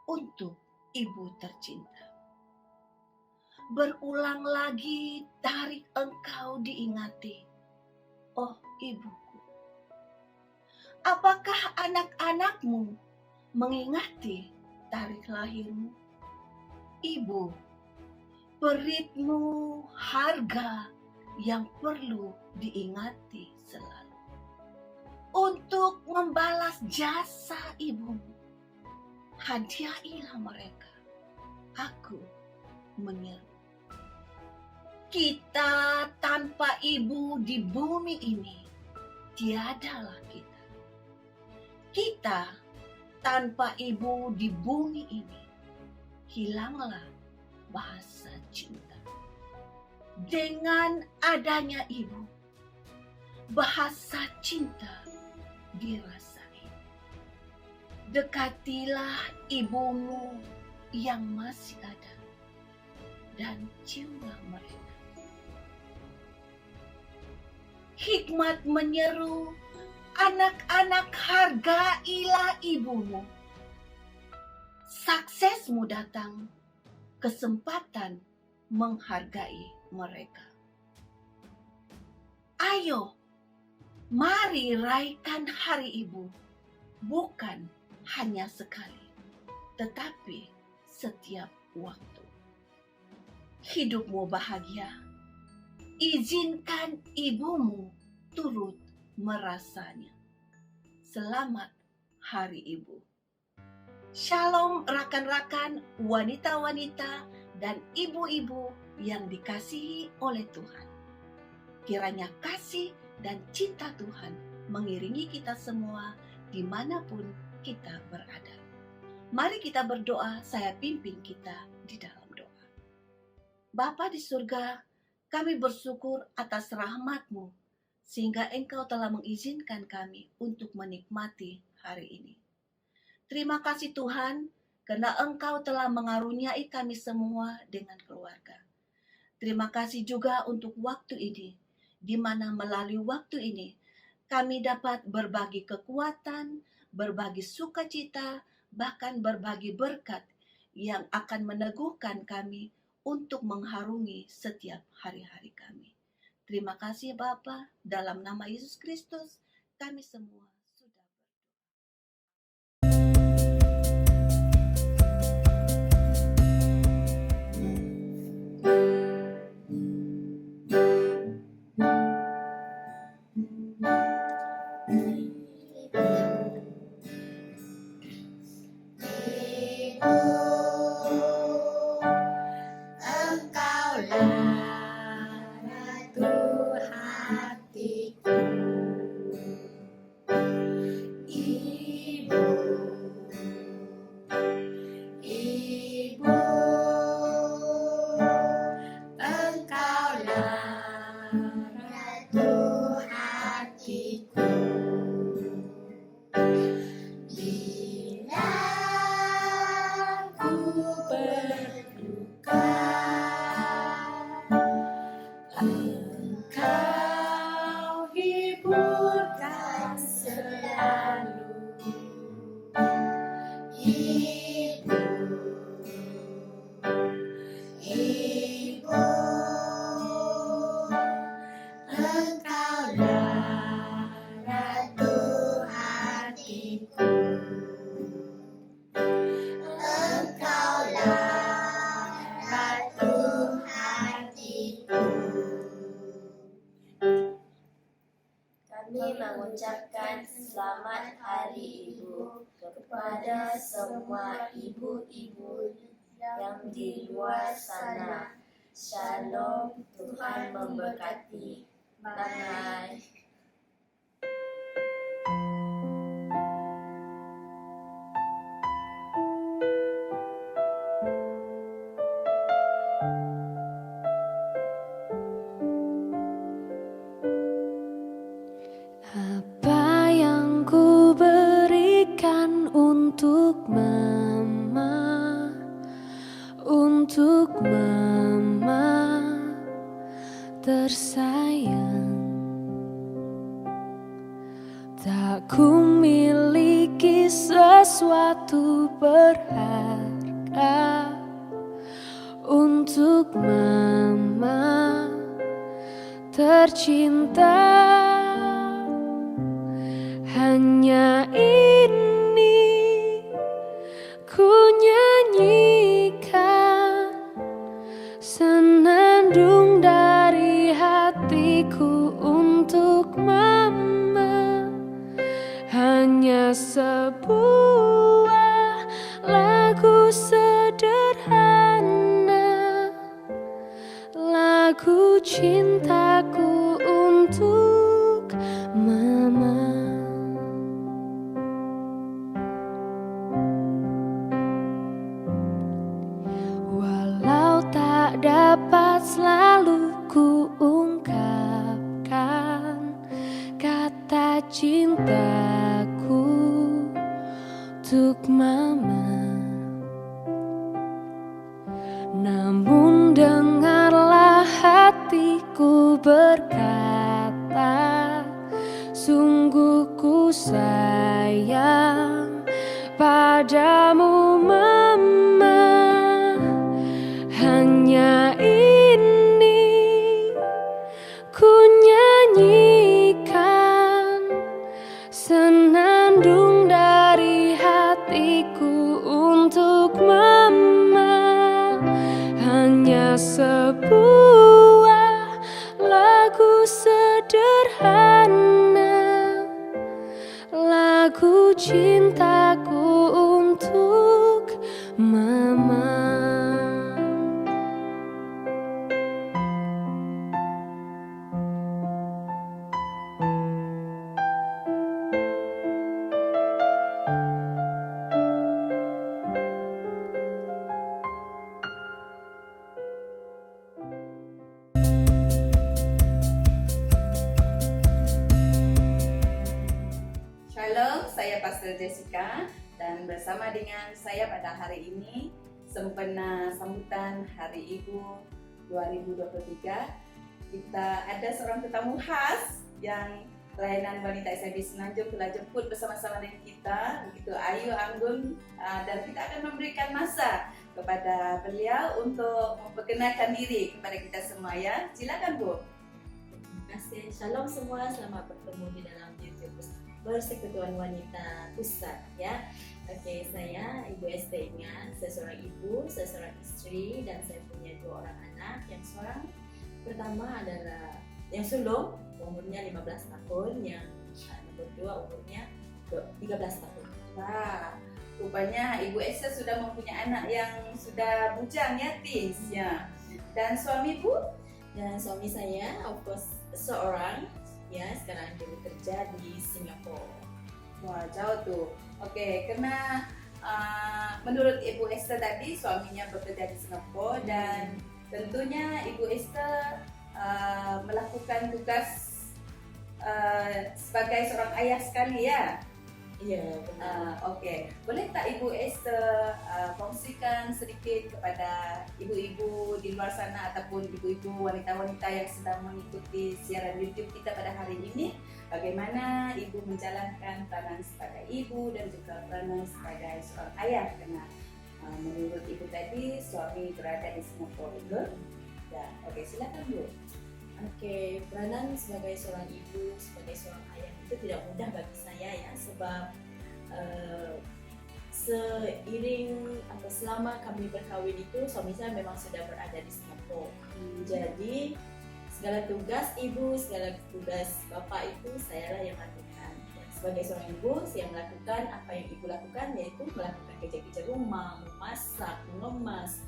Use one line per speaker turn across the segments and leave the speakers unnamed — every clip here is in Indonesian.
untuk ibu tercinta. Berulang lagi tarik engkau diingati, oh ibuku. Apakah anak-anakmu mengingati tarik lahirmu? Ibu, peritmu harga yang perlu diingati selalu. Untuk membalas jasa ibumu, hadiahilah mereka. Aku menyeru. Kita tanpa ibu di bumi ini tiadalah kita. Kita tanpa ibu di bumi ini hilanglah bahasa cinta. Dengan adanya ibu, bahasa cinta dirasain. Dekatilah ibumu yang masih ada dan ciumlah mereka. Hikmat menyeru, anak-anak, hargailah ibumu. Suksesmu datang, kesempatan menghargai mereka. Ayo, mari raikan hari ibu, bukan hanya sekali, tetapi setiap waktu. Hidupmu bahagia, izinkan ibumu turut merasanya. Selamat Hari Ibu. Shalom rekan-rekan, wanita-wanita dan ibu-ibu yang dikasihi oleh Tuhan. Kiranya kasih dan cinta Tuhan mengiringi kita semua dimanapun kita berada. Mari kita berdoa, saya pimpin kita di dalam doa. Bapa di surga, kami bersyukur atas rahmat-Mu sehingga Engkau telah mengizinkan kami untuk menikmati hari ini. Terima kasih Tuhan, karena Engkau telah mengaruniai kami semua dengan keluarga. Terima kasih juga untuk waktu ini, di mana melalui waktu ini kami dapat berbagi kekuatan, berbagi sukacita, bahkan berbagi berkat yang akan meneguhkan kami untuk mengharungi setiap hari-hari kami. Terima kasih Bapa, dalam nama Yesus Kristus kami semua sudah berdoa.
Kami mengucapkan selamat Hari Ibu kepada semua ibu-ibu yang di luar sana. Shalom, Tuhan memberkati. Bye.
Apa yang ku berikan untuk mama tersayang, tak ku miliki memiliki sesuatu berharga untuk mama tercinta. Hanya ini ku nyanyikan, senandung dari hatiku untuk mama. Hanya sebuah lagu sederhana, lagu cintaku untuk mama. Walau tak dapat selalu ku ungkapkan kata cintaku untuk mama, namun dengarlah hatiku berkata, sungguh ku sayang padamu mama. Hanya ini ku nyanyikan, senandung dari hatiku untuk mama. Hanya sebuah lagu sederhana, lagu cintaku untuk mama.
Shalom, saya Pastor Jessica dan bersama dengan saya pada hari ini sempena sambutan Hari Ibu 2023, kita ada seorang tetamu khas yang pelayanan wanita SMB Semenanjung telah jemput bersama-sama dengan kita, begitu Ayu Anggun, dan kita akan memberikan masa kepada beliau untuk memperkenalkan diri kepada kita semua ya. Silakan Bu.
Terima kasih. Shalom semua, selamat bertemu di dalam YouTube Persekutuan Wanita Pusat ya. Oke, saya Ibu Esther Ingat, saya seorang ibu, saya seorang istri, dan saya punya 2 orang anak. Yang seorang pertama adalah yang sulung, umurnya 15 tahun, yang nomor 2 umurnya 13 tahun.
Wah, rupanya Ibu Esther sudah mempunyai anak yang sudah bujang ya, teens ya. Dan suami Bu?
Dan suami saya, of course, seorang ya, sekarang dia bekerja di Singapura.
Wah, jauh tuh. Oke, karena menurut Ibu Esther tadi suaminya bekerja di Singapura dan tentunya Ibu Esther melakukan tugas sebagai seorang ayah sekali ya.
Iya, benar.
Oke, boleh tak Ibu Esther kongsikan sedikit kepada ibu-ibu di luar sana ataupun ibu-ibu wanita-wanita yang sedang mengikuti siaran YouTube kita pada hari ini, bagaimana Ibu menjalankan peranan sebagai ibu dan juga peranan sebagai seorang ayah, karena menurut Ibu tadi suami berada di Singapura itu. Ya, oke, silakan Bu.
Oke, peranan sebagai seorang ibu, sebagai seorang ayah itu tidak mudah bagi saya ya, sebab seiring atau selama kami berkahwin itu suami saya memang sudah berada di Singapura. Jadi segala tugas ibu, segala tugas bapak itu saya lah yang lakukan. Sebagai seorang ibu, saya melakukan apa yang ibu lakukan, yaitu melakukan kerja-kerja rumah, memasak, mengemas.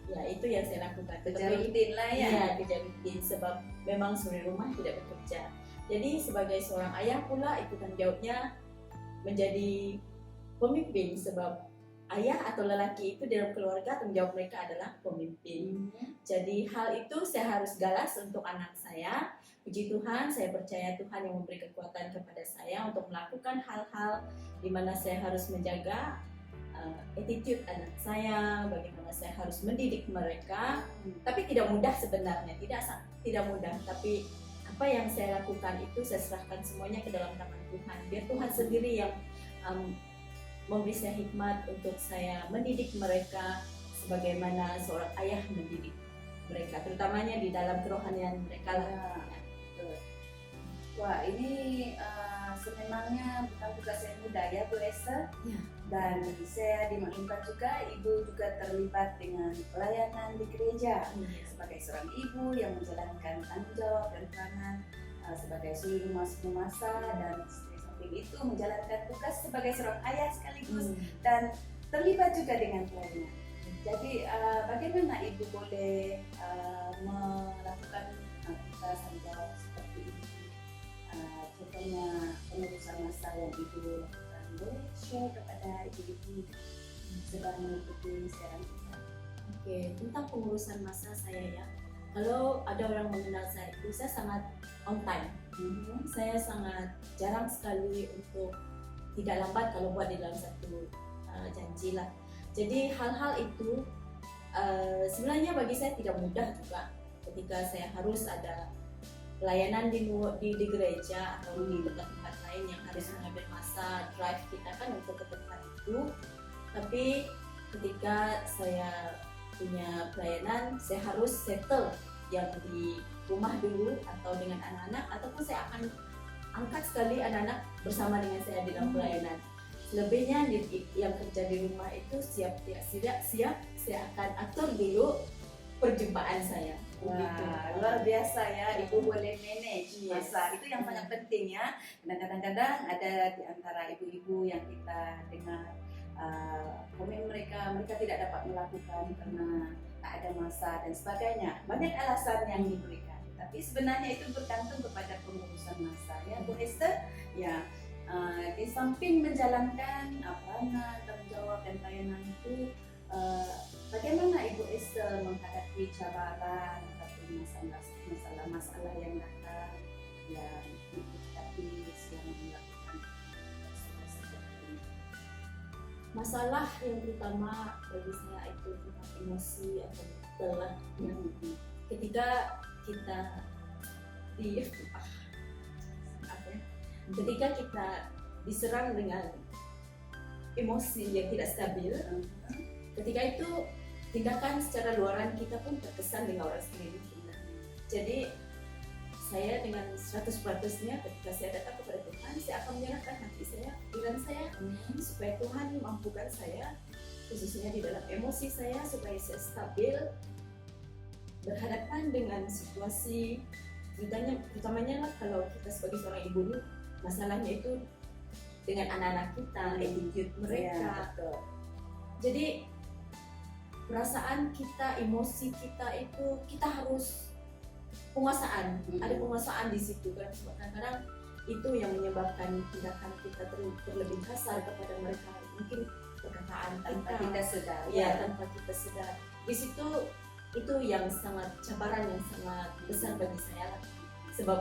Ya, itu yang saya lakukan.
Kerja rutin lah ya.
Iya, kerja rutin, sebab memang suri rumah tidak bekerja. Jadi sebagai seorang ayah pula itu tanggung jawabnya menjadi pemimpin, sebab ayah atau lelaki itu dalam keluarga tanggung jawab mereka adalah pemimpin. Jadi hal itu saya harus galas untuk anak saya. Puji Tuhan, saya percaya Tuhan yang memberi kekuatan kepada saya untuk melakukan hal-hal di mana saya harus menjaga attitude anak saya, bagaimana saya harus mendidik mereka. Tapi tidak mudah sebenarnya, tidak mudah. Tapi apa yang saya lakukan itu saya serahkan semuanya ke dalam tangan Tuhan. Biar Tuhan sendiri yang memberi saya hikmat untuk saya mendidik mereka sebagaimana seorang ayah mendidik mereka, terutamanya di dalam kerohanian mereka lah.
Ya, betul. Wah, ini sememangnya bukan tugas yang mudah ya Bu Esther.
Ya.
Dan saya dimaklumkan juga Ibu juga terlibat dengan pelayanan di gereja sebagai seorang ibu yang menjalankan tanggung jawab dan peranan sebagai suri rumah masa, dan di samping itu menjalankan tugas sebagai seorang ayah sekaligus dan terlibat juga dengan pelayanan. Jadi bagaimana Ibu boleh melakukan tugas tanggung jawab seperti ini? Contohnya pengurusan masa yang Ibu lakukan, boleh share kepada ibu-ibu sedang mengikuti siaran kita?
Oke, tentang pengurusan masa saya ya. Kalau ada orang mengenal saya itu, saya sangat on time. Saya sangat jarang sekali untuk tidak lambat kalau buat di dalam satu janji lah. Jadi hal-hal itu sebenarnya bagi saya tidak mudah juga ketika saya harus ada pelayanan di gereja atau di tempat-tempat lain yang harus mengambil masa drive kita kan untuk ke tempat itu. Tapi ketika saya punya pelayanan, saya harus settle yang di rumah dulu atau dengan anak-anak, ataupun saya akan angkat sekali anak-anak bersama dengan saya di dalam pelayanan. Selebihnya yang kerja di rumah itu siap saya akan atur dulu perjumpaan saya.
Wah, luar biasa ya, Ibu boleh manage masa. Itu yang sangat penting ya. Dan kadang-kadang ada di antara ibu-ibu yang kita dengar komen mereka tidak dapat melakukan karena tak ada masa dan sebagainya. Banyak alasan yang diberikan. Tapi sebenarnya itu bergantung kepada pengurusan masa ya, Bu Esther. Ya, di samping menjalankan peranan, tanggung jawab dan pelayanan itu, bagaimana Ibu Esther menghadapi cabaran ataupun masalah-masalah yang datang yang dihadapi selama melakukan seperti ini?
Masalah yang terutama bagi saya itu tentang emosi atau mental lah. Ketika kita ketika kita diserang dengan emosi yang tidak stabil, ketika itu tindakan secara luaran kita pun terkesan dengan orang sekeliling kita. Jadi saya dengan 100%-nya ketika saya datang kepada Tuhan, saya akan menyerahkan hati saya, pikiran saya, supaya Tuhan mampukan saya, khususnya di dalam emosi saya, supaya saya stabil berhadapan dengan situasi. Utamanya lah kalau kita sebagai seorang ibu ini, masalahnya itu dengan anak-anak kita, attitude mereka.
Ya,
jadi perasaan kita, emosi kita itu kita harus penguasaan. Ada penguasaan di situ kan. Kadang-kadang itu yang menyebabkan tindakan kita terlebih kasar kepada mereka. Mungkin perkataan
tanpa kita sadar.
Ya, tanpa kita sadar. Di situ itu yang sangat cabaran yang sangat besar bagi saya lah. Sebab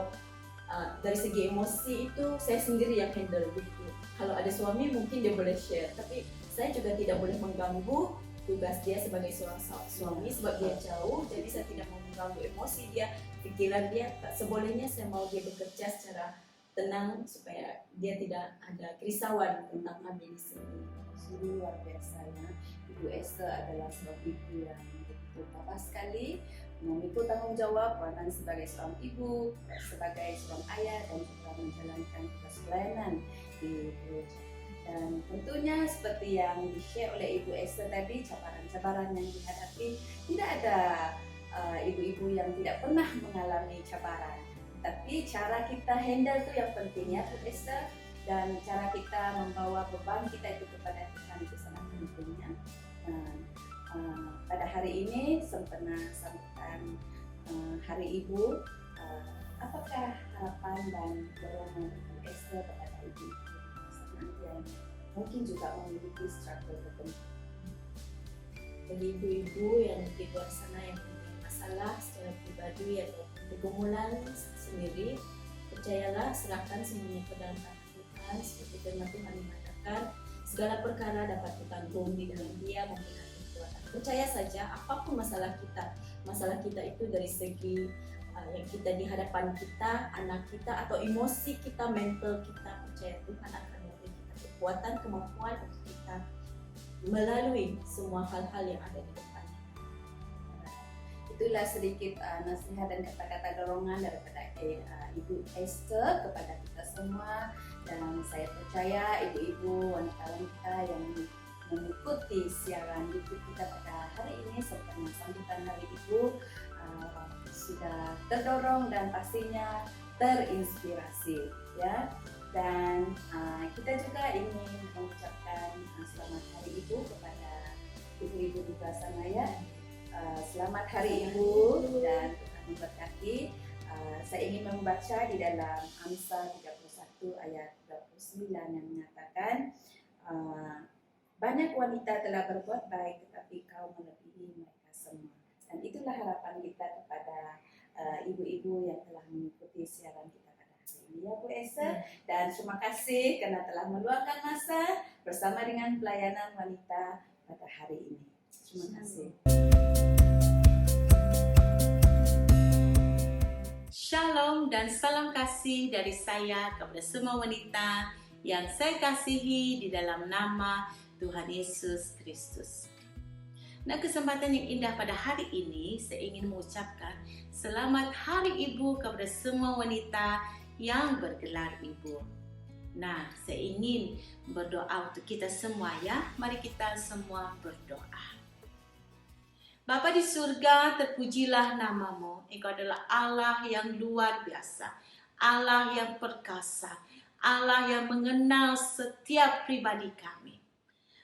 dari segi emosi itu saya sendiri yang handle gitu. Kalau ada suami mungkin dia boleh share, tapi saya juga tidak boleh mengganggu tugas dia sebagai seorang suami sebab dia jauh. Jadi saya tidak mau mengganggu emosi dia, pikiran dia. Sebolehnya saya mau dia bekerja secara tenang supaya dia tidak ada kerisauan tentang kami di sini.
Sungguh luar biasa ya. Ibu Esther adalah seorang ibu yang begitu tabah sekali, memikul tanggung jawab peranan sebagai seorang ibu, sebagai seorang ayah, dan juga menjalankan tugas pelayanan di gereja. Dan tentunya seperti yang di-share oleh Ibu Esther tadi, cabaran-cabaran yang dihadapi, tidak ada ibu-ibu yang tidak pernah mengalami cabaran. Tapi cara kita handle itu yang penting ya Bu Esther, dan cara kita membawa beban kita itu kepada Tuhan itu sangat pentingnya. Pada hari ini sempena sambutan Hari Ibu, apakah harapan dan dorongan Ibu Esther kepada ibu yang mungkin juga memiliki struggle tertentu?
Bagi ibu-ibu yang di luar sana yang punya masalah secara pribadi atau pergumulan sendiri, percayalah, serahkan semuanya ke dalam tangan Tuhan. Seperti firman Tuhan mengatakan, segala perkara dapat ditanggung di dalam Dia memberikan kekuatan. Percaya saja, apapun masalah kita itu dari segi yang kita di hadapan kita, anak kita, atau emosi kita, mental kita, percaya Tuhan akan memberi kita kekuatan, kemampuan untuk kita melalui semua hal-hal yang ada di depan.
Itulah sedikit nasihat dan kata-kata dorongan daripada Ibu Esther kepada kita semua, dan saya percaya ibu-ibu, wanita-wanita yang mengikuti siaran YouTube kita pada hari ini serta sambutan Hari Ibu sudah terdorong dan pastinya terinspirasi, ya. Dan kita juga ingin mengucapkan selamat Hari Ibu kepada ibu-ibu di luar sana, ya. Selamat Hari Ibu dan Tuhan memberkati. Saya ingin membaca di dalam Amsal 31 ayat 29 yang menyatakan, banyak wanita telah berbuat baik tetapi kau melebihi mereka semua. Dan itulah harapan kita kepada ibu-ibu yang telah mengikuti siaran kita pada hari ini, ya Bu Esther. Dan terima kasih karena telah meluangkan masa bersama dengan pelayanan wanita pada hari ini. Terima kasih.
Shalom dan salam kasih dari saya kepada semua wanita yang saya kasihi di dalam nama Tuhan Yesus Kristus. Nah, kesempatan yang indah pada hari ini saya ingin mengucapkan selamat Hari Ibu kepada semua wanita yang bergelar ibu. Nah, saya ingin berdoa untuk kita semua, ya. Mari kita semua berdoa. Bapa di surga, terpujilah namamu. Engkau adalah Allah yang luar biasa, Allah yang perkasa, Allah yang mengenal setiap pribadi kami.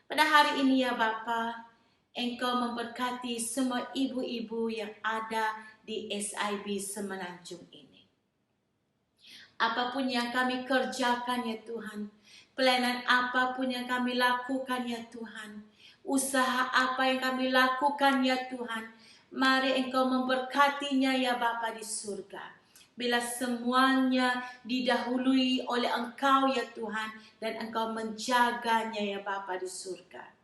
Pada hari ini, ya Bapa, Engkau memberkati semua ibu-ibu yang ada di SIB Semenanjung ini. Apapun yang kami kerjakan, ya Tuhan, pelayanan apapun yang kami lakukan, ya Tuhan, usaha apa yang kami lakukan, ya Tuhan, mari Engkau memberkatinya, ya Bapa di surga. Bila semuanya didahului oleh Engkau, ya Tuhan, dan Engkau menjaganya, ya Bapa di surga.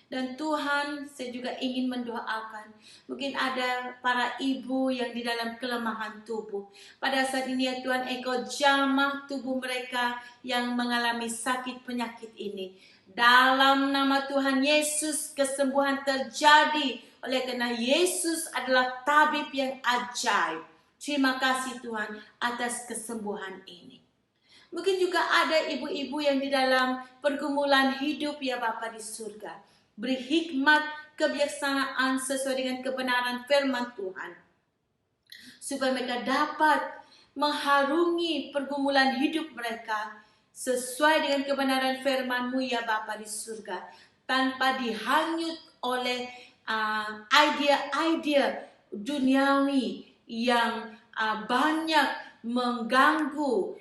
Dan Tuhan, saya juga ingin mendoakan, mungkin ada para ibu yang di dalam kelemahan tubuh. Pada saat ini, ya Tuhan, Engkau jamah tubuh mereka yang mengalami sakit penyakit ini. Dalam nama Tuhan Yesus, kesembuhan terjadi oleh karena Yesus adalah tabib yang ajaib. Terima kasih Tuhan atas kesembuhan ini. Mungkin juga ada ibu-ibu yang di dalam pergumulan hidup, ya Bapa di surga. Beri hikmat, kebijaksanaan sesuai dengan kebenaran firman Tuhan, supaya mereka dapat mengharungi pergumulan hidup mereka sesuai dengan kebenaran firman-Mu, ya Bapa di surga, tanpa dihanyut oleh idea-idea duniawi yang banyak mengganggu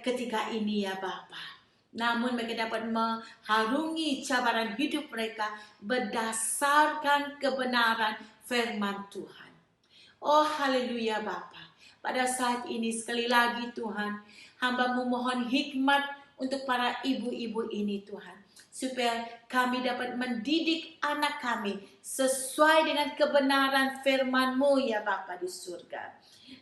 ketika ini, ya Bapa. Namun mereka dapat mengharungi cabaran hidup mereka berdasarkan kebenaran firman Tuhan. Oh haleluya Bapa. Pada saat ini sekali lagi Tuhan, hamba memohon hikmat untuk para ibu-ibu ini Tuhan. Supaya kami dapat mendidik anak kami sesuai dengan kebenaran firman-Mu, ya Bapa di surga.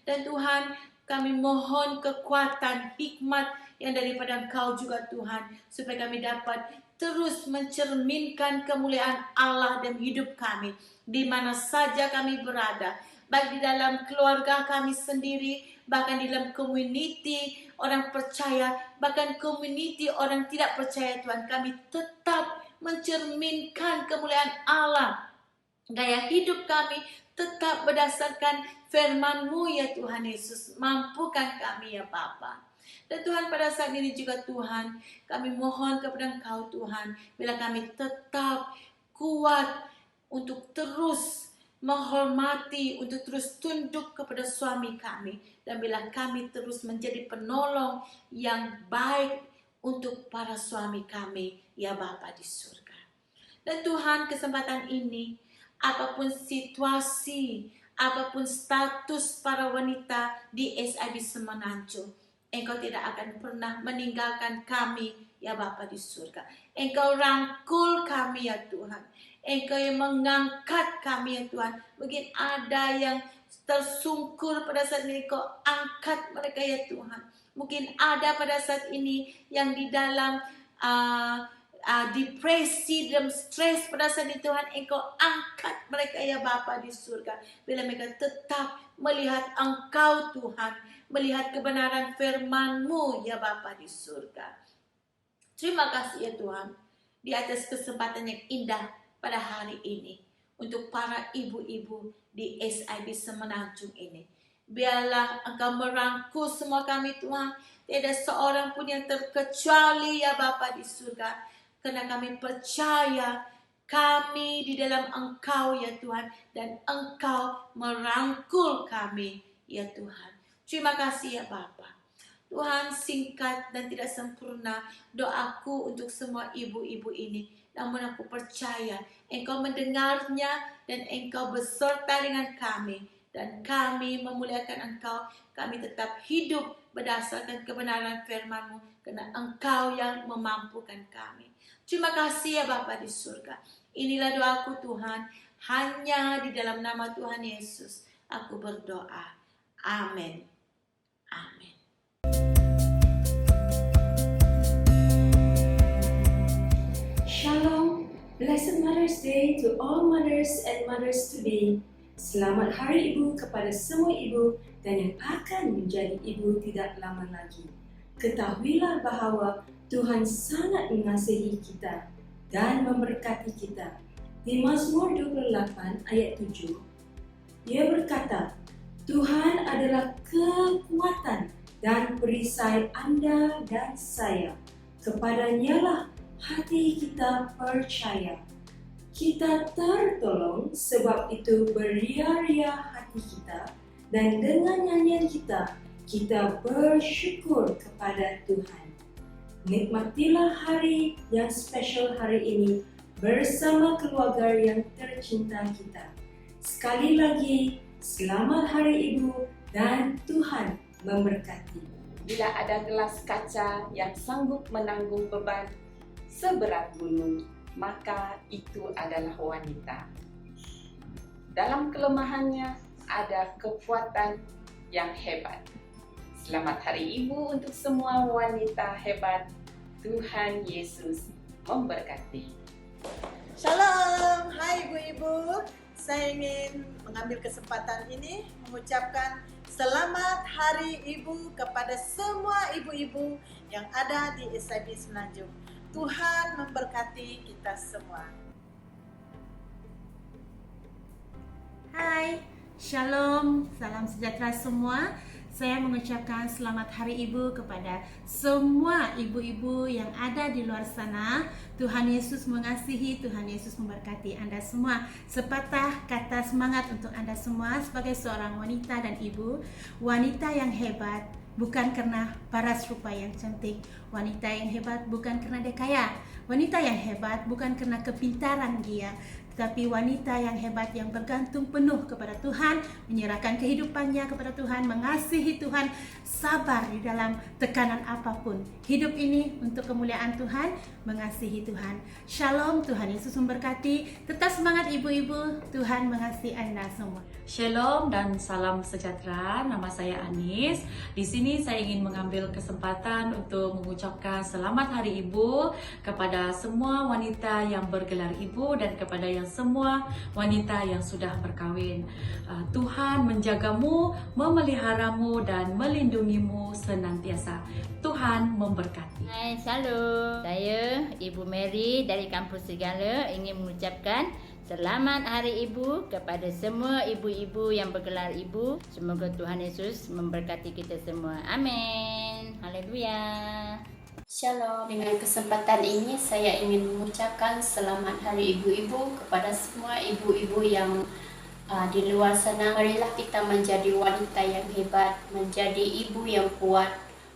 Dan Tuhan, kami mohon kekuatan, hikmat yang daripada Engkau juga Tuhan, supaya kami dapat terus mencerminkan kemuliaan Allah dalam hidup kami, di mana saja kami berada, baik di dalam keluarga kami sendiri, bahkan di dalam community orang percaya, bahkan community orang tidak percaya Tuhan. Kami tetap mencerminkan kemuliaan Allah. Gaya hidup kami tetap berdasarkan firman-Mu, ya Tuhan Yesus. Mampukan kami, ya Bapa. Dan Tuhan, pada saat ini juga Tuhan, kami mohon kepada Engkau Tuhan, bila kami tetap kuat untuk terus menghormati, untuk terus tunduk kepada suami kami, dan bila kami terus menjadi penolong yang baik untuk para suami kami, ya Bapa di surga. Dan Tuhan, kesempatan ini, apapun situasi, apapun status para wanita di SIB Semenanjung, Engkau tidak akan pernah meninggalkan kami, ya Bapa di surga. Engkau rangkul kami, ya Tuhan. Engkau yang mengangkat kami, ya Tuhan. Mungkin ada yang tersungkur pada saat ini, Engkau angkat mereka, ya Tuhan. Mungkin ada pada saat ini yang di dalam depresi, dalam stres pada saat ini Tuhan, Engkau angkat mereka ya Bapa di surga. Bila mereka tetap melihat Engkau Tuhan, melihat kebenaran firman-Mu ya Bapa di surga. Terima kasih ya Tuhan, di atas kesempatan yang indah pada hari ini, untuk para ibu-ibu di SIB Semenanjung ini. Biarlah Engkau merangkul semua kami Tuhan, tidak seorang pun yang terkecuali ya Bapa di surga. Karena kami percaya kami di dalam Engkau ya Tuhan, dan Engkau merangkul kami ya Tuhan. Terima kasih ya Bapa. Tuhan, singkat dan tidak sempurna doaku untuk semua ibu-ibu ini. Namun aku percaya Engkau mendengarnya dan Engkau beserta dengan kami. Dan kami memuliakan Engkau. Kami tetap hidup berdasarkan kebenaran firman-Mu, karena Engkau yang memampukan kami. Terima kasih ya Bapa di surga. Inilah doaku Tuhan, hanya di dalam nama Tuhan Yesus aku berdoa. Amin. Amin.
Shalom, Blessed Mother's Day to all mothers and mothers today. Selamat Hari Ibu kepada semua ibu dan yang akan menjadi ibu tidak lama lagi. Ketahuilah bahawa Tuhan sangat mengasihi kita dan memberkati kita. Di Mazmur 28 ayat 7, Ia berkata, Tuhan adalah kekuatan dan perisai Anda dan saya. Kepadanya lah hati kita percaya. Kita tertolong, sebab itu beria-ria hati kita, dan dengan nyanyian kita bersyukur kepada Tuhan. Nikmatilah hari yang spesial hari ini bersama keluarga yang tercinta kita. Sekali lagi, selamat Hari Ibu dan Tuhan memberkati.
Bila ada gelas kaca yang sanggup menanggung beban seberat gunung, maka itu adalah wanita. Dalam kelemahannya ada kekuatan yang hebat. Selamat Hari Ibu untuk semua wanita hebat. Tuhan Yesus memberkati.
Shalom, hai ibu-ibu. Saya ingin mengambil kesempatan ini mengucapkan selamat Hari Ibu kepada semua ibu-ibu yang ada di SIB Semenanjung. Tuhan memberkati kita semua.
Hai, Shalom, salam sejahtera semua. Saya mengucapkan selamat Hari Ibu kepada semua ibu-ibu yang ada di luar sana. Tuhan Yesus mengasihi, Tuhan Yesus memberkati Anda semua. Sepatah kata semangat untuk Anda semua sebagai seorang wanita dan ibu. Wanita yang hebat bukan karena paras rupa yang cantik. Wanita yang hebat bukan karena dia kaya. Wanita yang hebat bukan karena kepintaran dia, tetapi wanita yang hebat yang bergantung penuh kepada Tuhan, menyerahkan kehidupannya kepada Tuhan, mengasihi Tuhan, sabar di dalam tekanan apapun. Hidup ini untuk kemuliaan Tuhan, mengasihi Tuhan. Shalom, Tuhan Yesus memberkati. Tetap semangat ibu-ibu, Tuhan mengasihi Anda semua.
Shalom dan salam sejahtera. Nama saya Anis. Di sini saya ingin mengambil kesempatan untuk mengucapkan selamat Hari Ibu kepada semua wanita yang bergelar ibu dan kepada yang semua wanita yang sudah berkahwin. Tuhan menjagamu, memeliharamu dan melindungimu senantiasa. Tuhan memberkati.
Hai, shalom. Saya Ibu Mary dari Kampus Segala ingin mengucapkan selamat Hari Ibu kepada semua ibu-ibu yang bergelar ibu. Semoga Tuhan Yesus memberkati kita semua. Amin. Haleluya.
Shalom, dengan kesempatan ini saya ingin mengucapkan selamat Hari Ibu-Ibu kepada semua ibu-ibu yang di luar sana. Marilah kita menjadi wanita yang hebat, menjadi ibu yang kuat.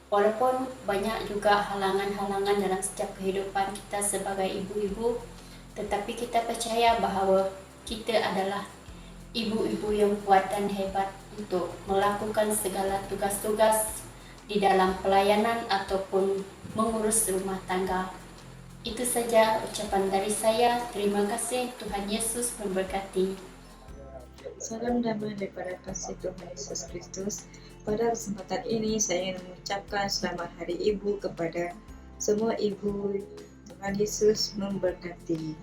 Walaupun banyak juga halangan-halangan dalam setiap kehidupan kita sebagai ibu-ibu, tetapi kita percaya bahawa kita adalah ibu-ibu yang kuat dan hebat untuk melakukan segala tugas-tugas di dalam pelayanan ataupun mengurus rumah tangga. Itu saja ucapan dari saya. Terima kasih. Tuhan Yesus memberkati.
Salam damai daripada kasih Tuhan Yesus Kristus. Pada kesempatan ini saya ingin mengucapkan selamat Hari Ibu kepada semua ibu. Tuhan Yesus memberkati.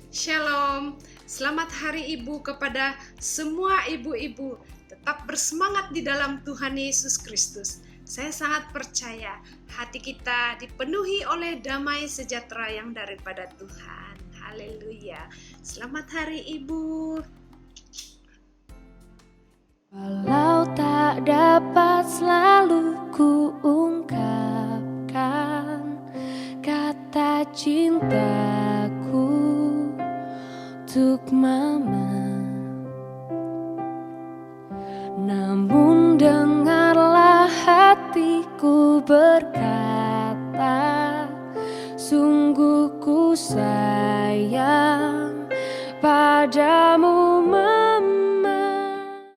Shalom, selamat Hari Ibu kepada semua ibu-ibu. Tetap bersemangat di dalam Tuhan Yesus Kristus. Saya sangat percaya hati kita dipenuhi oleh damai sejahtera yang daripada Tuhan. Haleluya. Selamat Hari Ibu.
Walau tak dapat selalu kuungkapkan kata cintaku untuk mama, namun dengarlah hatiku berkata, sungguh ku sayang padamu